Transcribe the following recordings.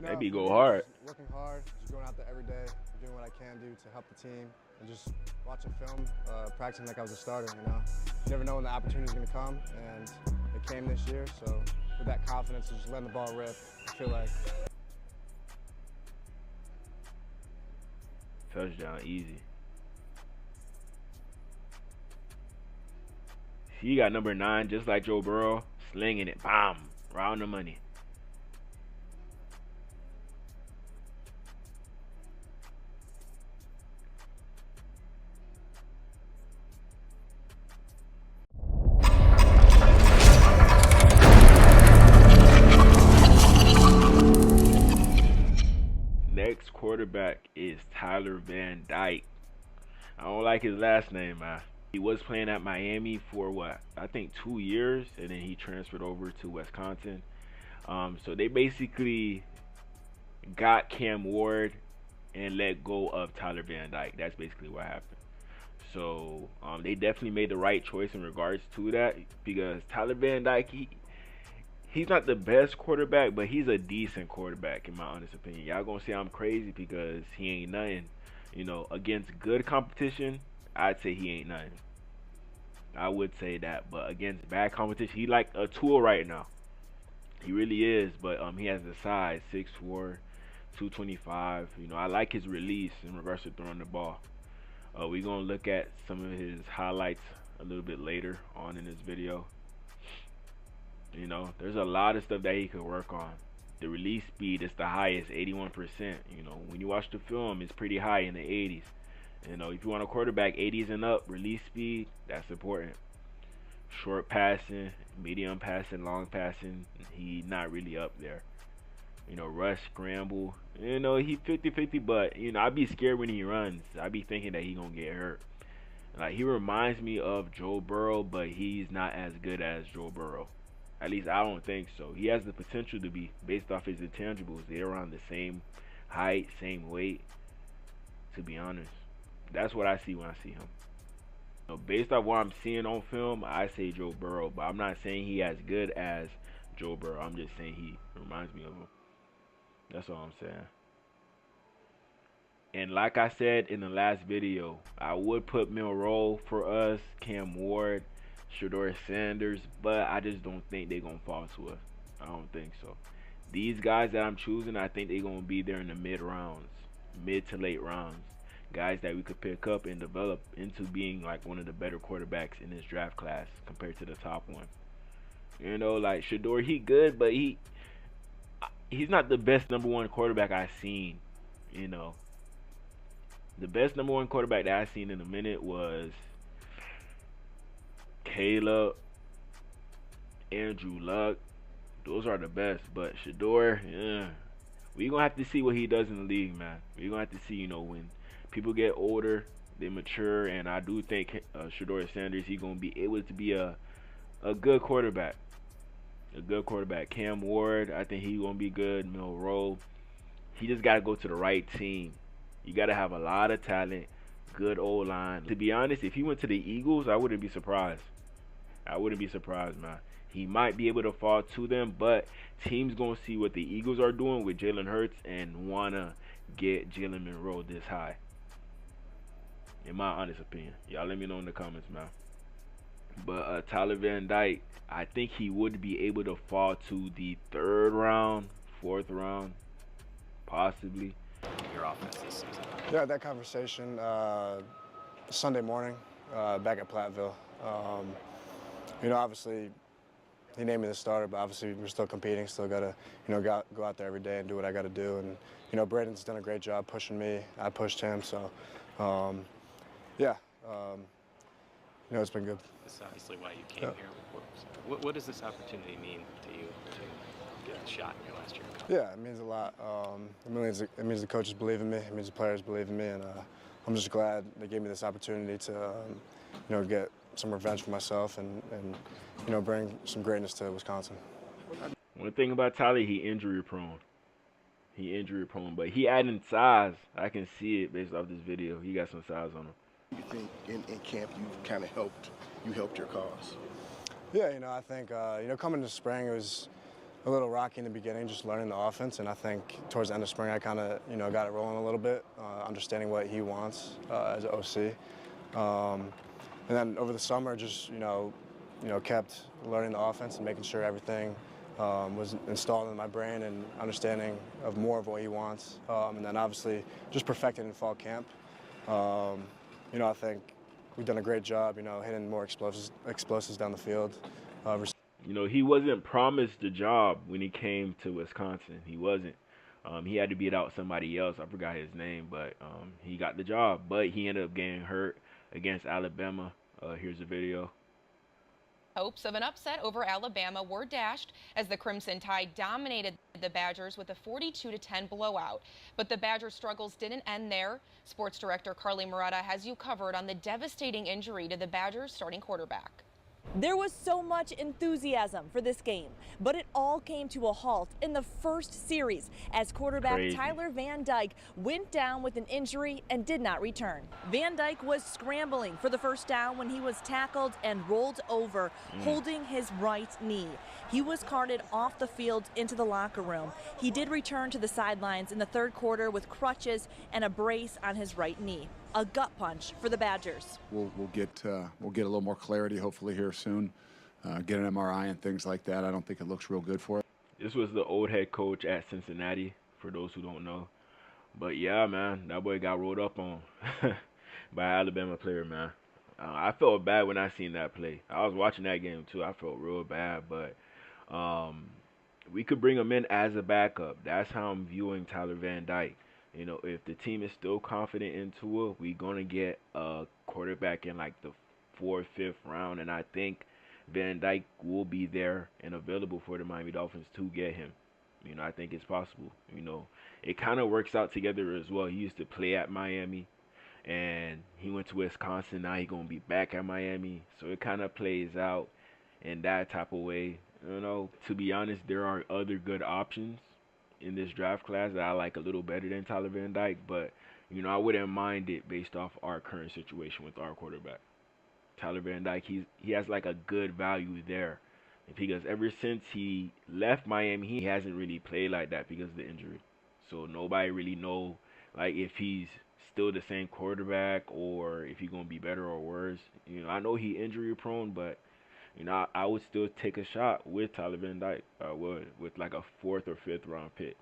No, Maybe for go me, hard. just working hard, just going out there every day, doing what I can do to help the team, and just watching film, practicing like I was a starter, you know. You never know when the opportunity is going to come, and it came this year, so with that confidence of just letting the ball rip, I feel like... Touchdown, easy. See, you got number 9, just like Joe Burrow, slinging it, bam, round the money. Next quarterback is Tyler Van Dyke. I don't like his last name, man. He was playing at Miami for what? I think 2 years, and then he transferred over to Wisconsin. So they basically got Cam Ward and let go of Tyler Van Dyke. That's basically what happened. So they definitely made the right choice in regards to that, because Tyler Van Dyke, he's not the best quarterback, but he's a decent quarterback in my honest opinion. Y'all gonna say I'm crazy because he ain't nothing. You know, against good competition, I'd say he ain't nothing. I would say that, but against bad competition, he like a tool right now. He really is, but he has the size, 6'4", 225. You know, I like his release in regards to throwing the ball. We're gonna look at some of his highlights a little bit later on in this video. You know, there's a lot of stuff that he could work on. The release speed is the highest, 81%. You know, when you watch the film, it's pretty high in the 80s. You know, if you want a quarterback 80s and up, release speed, that's important. Short passing, medium passing, long passing, he not really up there. You know, rush, scramble, you know, he 50-50, but, you know, I'd be scared when he runs. I'd be thinking that he gonna get hurt. Like, he reminds me of Joe Burrow, but he's not as good as Joe Burrow. At least I don't think so. He has the potential to be, based off his intangibles. They're around the same height, same weight, to be honest. That's what I see when I see him. You know, based off what I'm seeing on film, I say Joe Burrow, but I'm not saying he as good as Joe Burrow. I'm just saying he reminds me of him. That's all I'm saying. And like I said in the last video, I would put Milroe for us, Cam Ward, Shedeur Sanders, but I just don't think they're going to fall to us. I don't think so. These guys that I'm choosing, I think they're going to be there in the mid rounds, mid to late rounds. Guys that we could pick up and develop into being like one of the better quarterbacks in this draft class compared to the top one. You know, like Shedeur, he good, but he's not the best number 1 quarterback I've seen. You know, the best number 1 quarterback that I've seen in a minute was Caleb, Andrew Luck. Those are the best, but Shedeur, yeah, we're going to have to see what he does in the league, man. We're going to have to see, you know, when people get older, they mature, and I do think Shedeur Sanders, he's going to be able to be a good quarterback. A good quarterback. Cam Ward, I think he's going to be good. Milroe, he just got to go to the right team. You got to have a lot of talent, good O-line. To be honest, if he went to the Eagles, I wouldn't be surprised. I wouldn't be surprised, man. He might be able to fall to them, but teams going to see what the Eagles are doing with Jalen Hurts and want to get Jalen Monroe this high. In my honest opinion. Y'all let me know in the comments, man. But Tyler Van Dyke, I think he would be able to fall to the 3rd round, 4th round, possibly. Your offense this season? Yeah, that conversation Sunday morning back at Platteville. You know, obviously, he named me the starter, but obviously we're still competing. Still got to, you know, go out there every day and do what I got to do. And, you know, Braden's done a great job pushing me. I pushed him, so, yeah, you know, it's been good. This is obviously why you came here. What does this opportunity mean to you to get a shot in your last year? Yeah, it means a lot. It means the coaches believe in me. It means the players believe in me, and I'm just glad they gave me this opportunity to, you know, get some revenge for myself and you know, bring some greatness to Wisconsin. One thing about Tyler, he injury prone. But he adding size. I can see it based off this video. He got some size on him. You think in camp you've kind of helped your cause? Yeah, you know, I think, you know, coming to spring, it was a little rocky in the beginning, just learning the offense, and I think towards the end of spring I kind of got it rolling a little bit, understanding what he wants as an OC, and then over the summer just kept learning the offense and making sure everything was installed in my brain and understanding of more of what he wants, and then obviously just perfecting in fall camp. I think we've done a great job, hitting more explosives down the field. He wasn't promised the job when he came to Wisconsin. He wasn't. He had to beat out somebody else. I forgot his name, but he got the job. But he ended up getting hurt against Alabama. Here's a video. Hopes of an upset over Alabama were dashed as the Crimson Tide dominated the Badgers with a 42-10 blowout. But the Badgers' struggles didn't end there. Sports director Carly Murata has you covered on the devastating injury to the Badgers' starting quarterback. There was so much enthusiasm for this game, but it all came to a halt in the first series as quarterback Tyler Van Dyke went down with an injury and did not return. Van Dyke was scrambling for the first down when he was tackled and rolled over, holding his right knee. He was carted off the field into the locker room. He did return to the sidelines in the third quarter with crutches and a brace on his right knee. A gut punch for the Badgers. We'll get a little more clarity hopefully here soon. Get an MRI and things like that. I don't think it looks real good for it. This was the old head coach at Cincinnati, for those who don't know. But yeah, man, that boy got rolled up on by an Alabama player, man. I felt bad when I seen that play. I was watching that game too. I felt real bad, but we could bring him in as a backup. That's how I'm viewing Tyler Van Dyke. If the team is still confident in Tua, we're going to get a quarterback in like the 4th, 5th round. And I think Van Dyke will be there and available for the Miami Dolphins to get him. I think it's possible. It kind of works out together as well. He used to play at Miami, and he went to Wisconsin. Now he's going to be back at Miami. So it kind of plays out in that type of way. To be honest, there are other good options in this draft class that I like a little better than Tyler Van Dyke, but I wouldn't mind it based off our current situation with our quarterback. Tyler Van Dyke, he has like a good value there, because ever since he left Miami, he hasn't really played like that because of the injury. So nobody really know like if he's still the same quarterback or if he's gonna be better or worse. I know he injury prone, but I would still take a shot with Tyler Van Dyke. I would, with like a 4th or 5th round pick.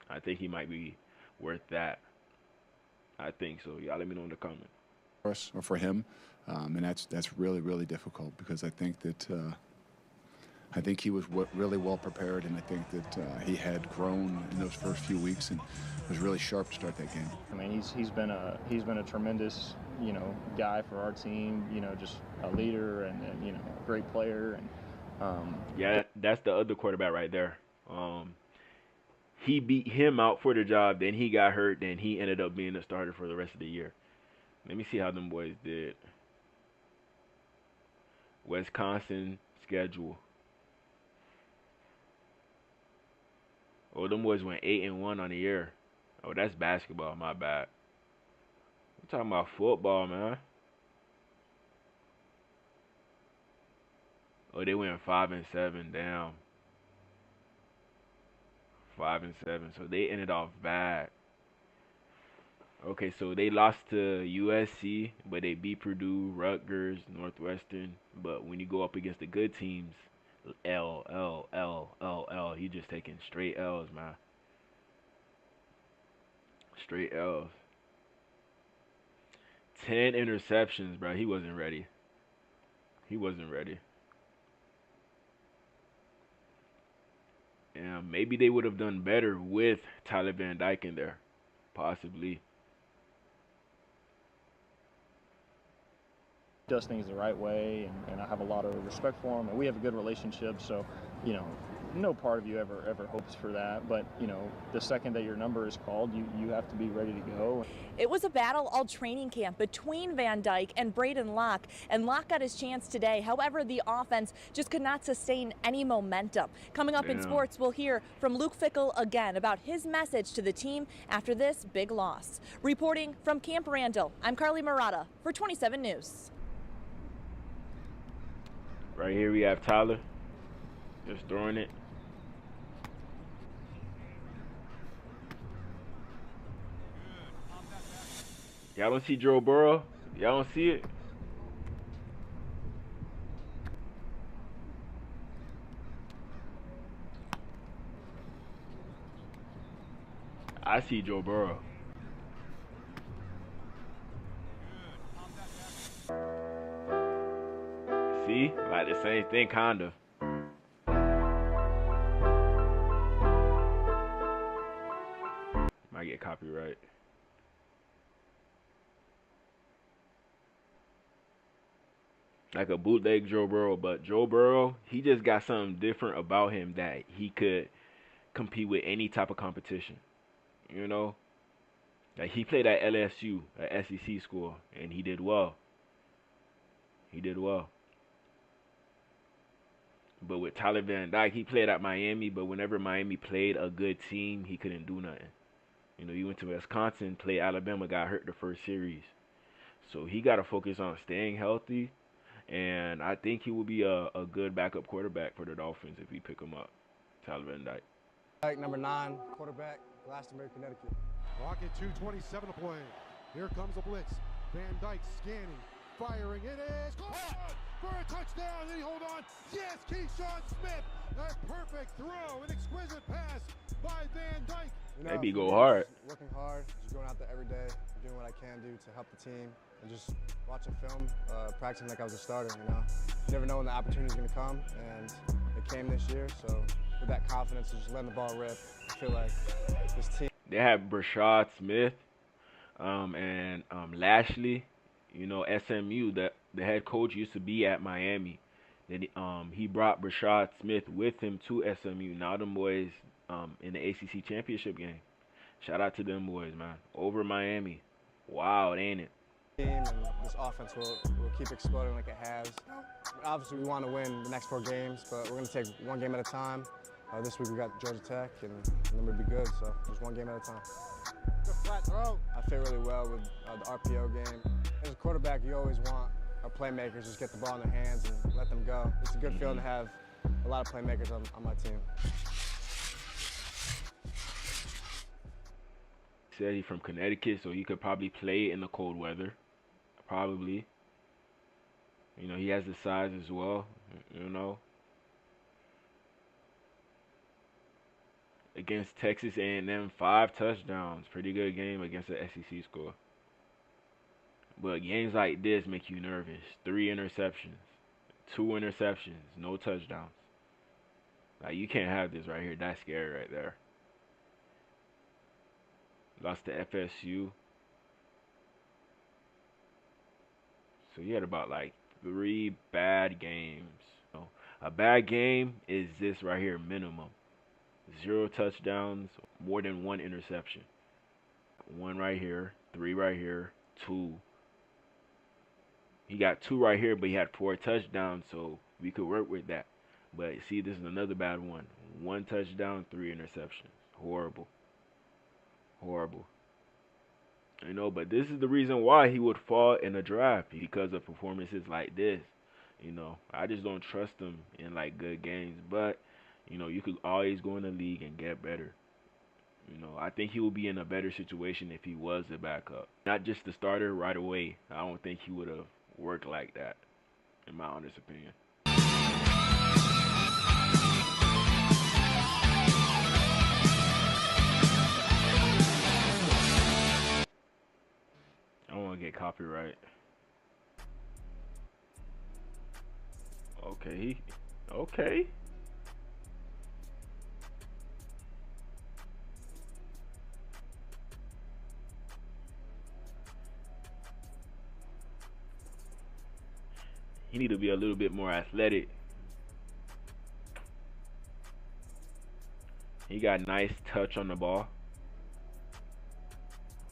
I think he might be worth that. I think so. Y'all let me know in the comments. For us or for him, and that's really, really difficult because I think he was really well prepared, and I think that he had grown in those first few weeks and was really sharp to start that game. I mean, he's been a tremendous guy for our team. Just a leader and a great player. And yeah, that's the other quarterback right there. He beat him out for the job, then he got hurt, then he ended up being the starter for the rest of the year. Let me see how them boys did. Wisconsin schedule. Oh, them boys went 8-1 on the year. Oh, that's basketball. My bad. I'm talking about football, man. Oh, they went 5-7. Damn. 5-7. So they ended off bad. Okay, so they lost to USC, but they beat Purdue, Rutgers, Northwestern. But when you go up against the good teams, L. You just taking straight L's, man. Straight L's. 10 interceptions, bro. He wasn't ready. He wasn't ready. And maybe they would have done better with Tyler Van Dyke in there. Possibly. Does things the right way, and I have a lot of respect for him, and we have a good relationship. So, no part of you ever hopes for that. But the second that your number is called, you have to be ready to go. It was a battle all training camp between Van Dyke and Braden Locke, and Locke got his chance today. However, the offense just could not sustain any momentum. Coming up in sports, we'll hear from Luke Fickell again about his message to the team after this big loss. Reporting from Camp Randall, I'm Carly Murata for 27 News. Right here we have Tyler, just throwing it. Y'all don't see Joe Burrow? Y'all don't see it? I see Joe Burrow. See? Like the same thing, kinda. Might get copyright. Like a bootleg Joe Burrow, but Joe Burrow, he just got something different about him that he could compete with any type of competition. You know? Like he played at LSU, an SEC school, and he did well. He did well. But with Tyler Van Dyke, he played at Miami, but whenever Miami played a good team, he couldn't do nothing. You know, he went to Wisconsin, played Alabama, got hurt the first series. So he got to focus on staying healthy, and I think he will be a good backup quarterback for the Dolphins if we pick him up, Tyler Van Dyke. Dyke, number 9, quarterback, Glastonbury, Connecticut. Rocket 2:27 to play. Here comes a blitz. Van Dyke scanning, firing. It is caught for a touchdown. Did he hold on? Yes, Keyshawn Smith. A perfect throw, an exquisite pass by Van Dyke. You know, Maybe go hard. Working hard, just going out there every day, doing what I can do to help the team, and just watching film, practicing like I was a starter. You know, you never know when the opportunity is going to come, and it came this year. So with that confidence, just letting the ball rip, I feel like this team. They had Brashad Smith and Lashley. You know, SMU, the head coach used to be at Miami. Then he brought Brashad Smith with him to SMU. Now them boys in the ACC championship game. Shout out to them boys, man. Over Miami. Wow, ain't it? Team and this offense will keep exploding like it has. Obviously, we want to win the next 4 games, but we're going to take one game at a time. This week we got Georgia Tech, and then we'll be good. So just one game at a time. Good flat throw. I fit really well with the RPO game. As a quarterback, you always want our playmakers just get the ball in their hands and let them go. It's a good feeling to have a lot of playmakers on my team. He said he's from Connecticut, so he could probably play in the cold weather. Probably. You know, he has the size as well, you know. Against Texas A&M, 5 touchdowns. Pretty good game against the SEC score. But games like this make you nervous. 3 interceptions. 2 interceptions. No touchdowns. Like, you can't have this right here. That's scary right there. Lost to FSU. So he had about like 3 bad games. So a bad game is this right here, minimum. 0 touchdowns, more than 1 interception. 1 right here, 3 right here, 2. He got 2 right here, but he had 4 touchdowns, so we could work with that. But see, this is another bad one. 1 touchdown, 3 interceptions. Horrible. Horrible. You know, but this is the reason why he would fall in a draft, because of performances like this. You know, I just don't trust him in like good games, but you know, you could always go in the league and get better. You know, I think he would be in a better situation if he was a backup. Not just the starter right away. I don't think he would have worked like that, in my honest opinion. I don't want to get copyright. Okay. Okay. He need to be a little bit more athletic. He got nice touch on the ball.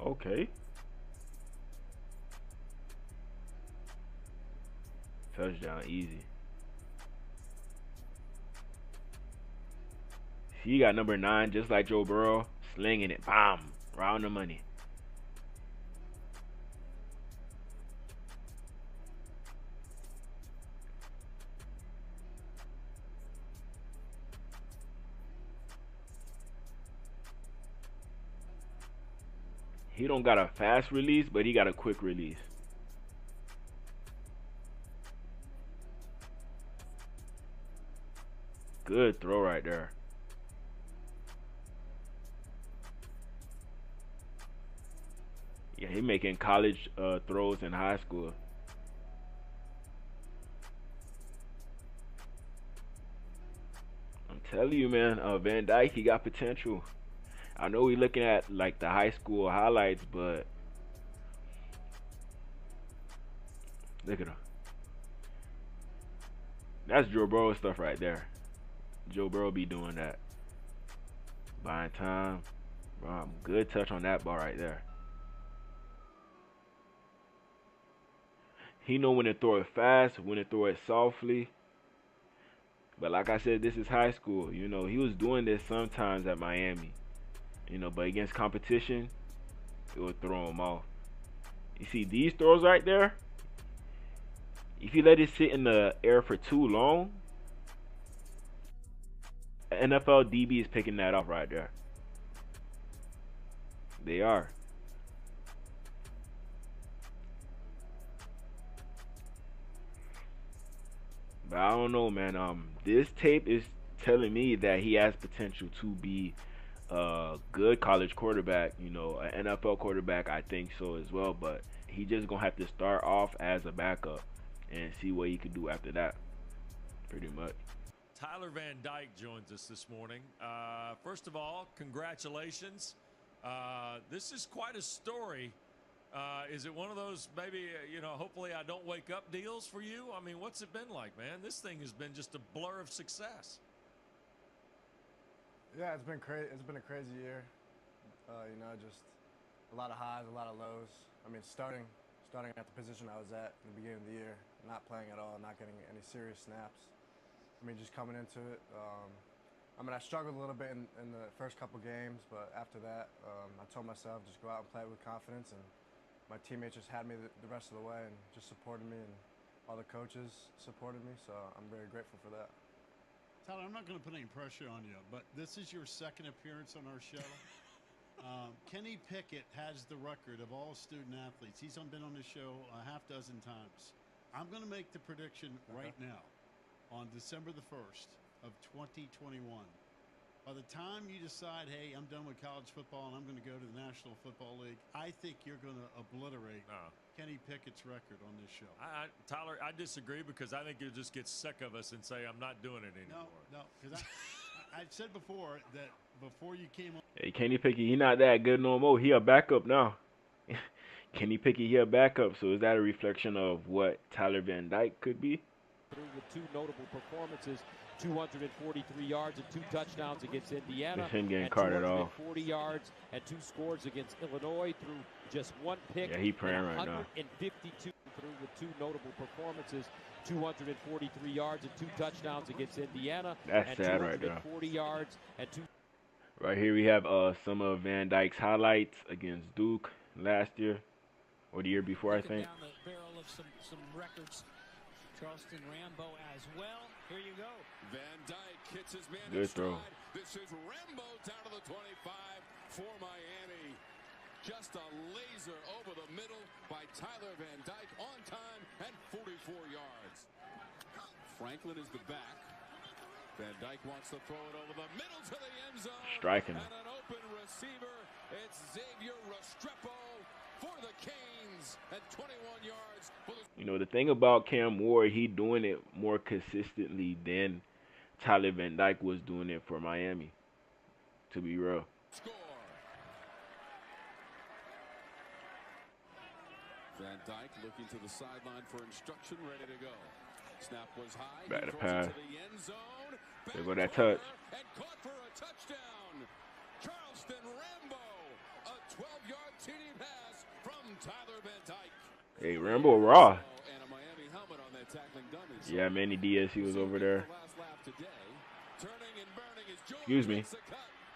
Okay. Touchdown, easy. See, he got number 9, just like Joe Burrow, slinging it. Bam! Round the money. He don't got a fast release, but he got a quick release. Good throw right there. Yeah, he making college throws in high school. I'm telling you, man, Van Dyke, he got potential. I know we looking at like the high school highlights, but look at him. That's Joe Burrow stuff right there. Joe Burrow be doing that. Buying time. Good touch on that ball right there. He know when to throw it fast, when to throw it softly. But like I said, this is high school. You know, he was doing this sometimes at Miami. You know, but against competition, it would throw him off. You see these throws right there? If you let it sit in the air for too long, NFL DB is picking that off right there. They are. But I don't know, man. This tape is telling me that he has potential to be a good college quarterback. You know, an NFL quarterback, I think so as well. But he just gonna have to start off as a backup and see what he can do after that. Pretty much. Tyler Van Dyke joins us this morning. First of all, congratulations. This is quite a story. Is it one of those maybe, you know, hopefully I don't wake up deals for you? I mean, what's it been like, man? This thing has been just a blur of success. Yeah, it's been crazy. It's been a crazy year. You know, just a lot of highs, a lot of lows. I mean, starting at the position I was at in the beginning of the year, not playing at all, not getting any serious snaps. I mean, just coming into it. I mean, I struggled a little bit in the first couple games, but after that, I told myself just go out and play with confidence, and my teammates just had me the rest of the way and just supported me, and all the coaches supported me, so I'm very grateful for that. Tyler, I'm not going to put any pressure on you, but this is your second appearance on our show. Kenny Pickett has the record of all student athletes. He's been on the show a half dozen times. I'm going to make the prediction right now on December the 1st of 2021. By the time you decide, hey, I'm done with college football and I'm going to go to the National Football League, I think you're going to obliterate Kenny Pickett's record on this show. Tyler, I disagree because I think you'll just get sick of us and say I'm not doing it anymore. No, because I said before that before you came on. Hey, Kenny Pickett, he not that good no more. He a backup now. Kenny Pickett, he a backup. So is that a reflection of what Tyler Van Dyke could be? With two notable performances, 243 yards and 2 touchdowns against Indiana. It's him getting and carted off. 40 yards and 2 scores against Illinois through just 1 pick. Yeah, he praying right now. 152 through with 2 notable performances, 243 yards and 2 touchdowns against Indiana. That's sad right there. 40 yards and 2. Right here we have some of Van Dyke's highlights against Duke last year, or the year before, I think. Down the barrel of some records. Charleston Rambo as well. Here you go. Van Dyke hits his man. Good throw. This is Rambo down to the 25 for Miami. Just a laser over the middle by Tyler Van Dyke on time and 44 yards. Franklin is the back. Van Dyke wants to throw it over the middle to the end zone. Striking. And an open receiver. It's Xavier Restrepo for the Canes at 21 yards. You know, the thing about Cam Ward, he doing it more consistently than Tyler Van Dyke was doing it for Miami, to be real. Score. Van Dyke looking to the sideline for instruction, ready to go. Snap was high. Back to pass. To the end zone. There go that touch. And caught for a touchdown. Charleston Rambo. A 12-yard TD pass from Tyler Van Dyke. Hey, Rambo raw. And a Miami helmet on that tackling dummy. Yeah, Manny Diaz, he was over there. Turning and burning is George. Excuse me.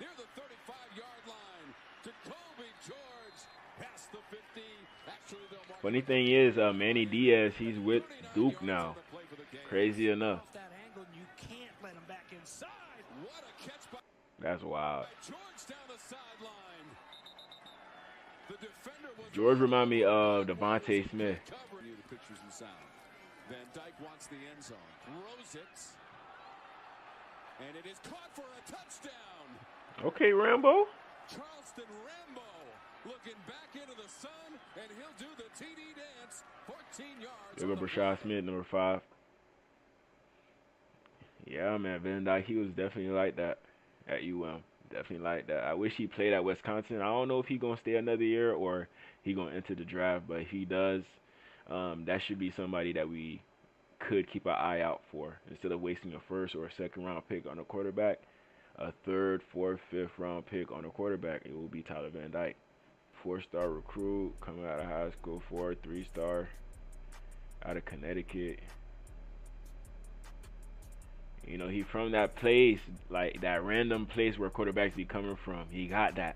Near the 35-yard line. Jacoby George past the 50. Actually, Funny thing is, Manny Diaz, he's with Duke now. Crazy enough. That angle, you can't let him back inside. What a catch by That's wild. George down the sideline. The George remind me of Devontae Smith. The pictures and sound. Van Dyke wants the end zone. Throws it. And it is caught for a touchdown. Okay, Rambo. Charleston Rambo looking back into the sun, and he'll do the TD dance. 14 yards. There go Brashad Smith, number 5. Yeah, man, Van Dyke, he was definitely like that at UM. Definitely like that. I wish he played at Wisconsin. I don't know if he's going to stay another year or he going to enter the draft, but if he does, that should be somebody that we could keep an eye out for. Instead of wasting a first or a second round pick on a quarterback, a third, fourth, fifth round pick on a quarterback, it will be Tyler Van Dyke. 4-star recruit, coming out of high school, 3-star, out of Connecticut. You know, he from that place, like that random place where quarterbacks be coming from. He got that.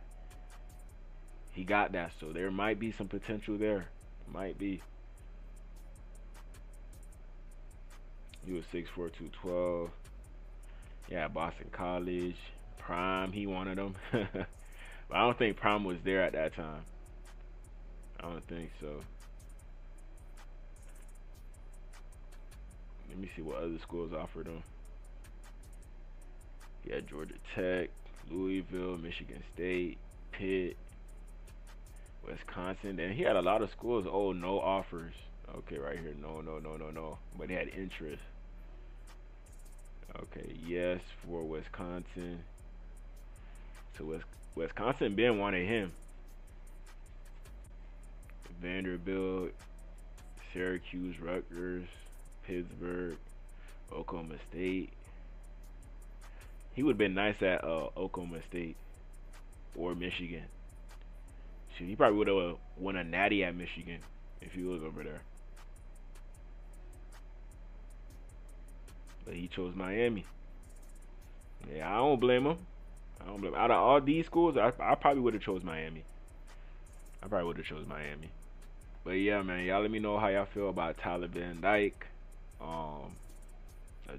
He got that. So there might be some potential there. Might be. He was 6'4", 212. Yeah, Boston College. Prime, he wanted him. But I don't think Prime was there at that time. I don't think so. Let me see what other schools offered him. Yeah, Georgia Tech, Louisville, Michigan State, Pitt, Wisconsin. And he had a lot of schools. Oh, no offers. Okay, right here. No. But he had interest. Okay, yes, for Wisconsin. So Wisconsin Ben wanted him. Vanderbilt, Syracuse, Rutgers, Pittsburgh, Oklahoma State. He would have been nice at Oklahoma State or Michigan. Shoot, he probably would have won a natty at Michigan if he was over there. But he chose Miami. Yeah, I don't blame him. Out of all these schools, I probably would have chose Miami. But yeah, man, y'all let me know how y'all feel about Tyler Van Dyke. A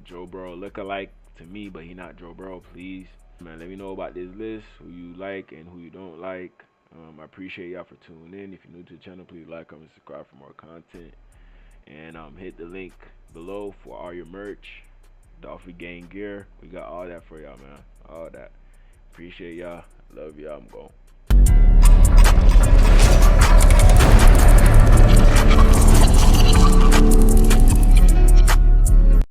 Joe Burrow lookalike to me, but he not Joe Burrow, please. Man, let me know about this list, who you like and who you don't like. I appreciate y'all for tuning in. If you're new to the channel, please like, comment, subscribe for more content. And hit the link below for all your merch. Dolphin Gang gear. We got all that for y'all, man. All that. Appreciate y'all. Love y'all. I'm going.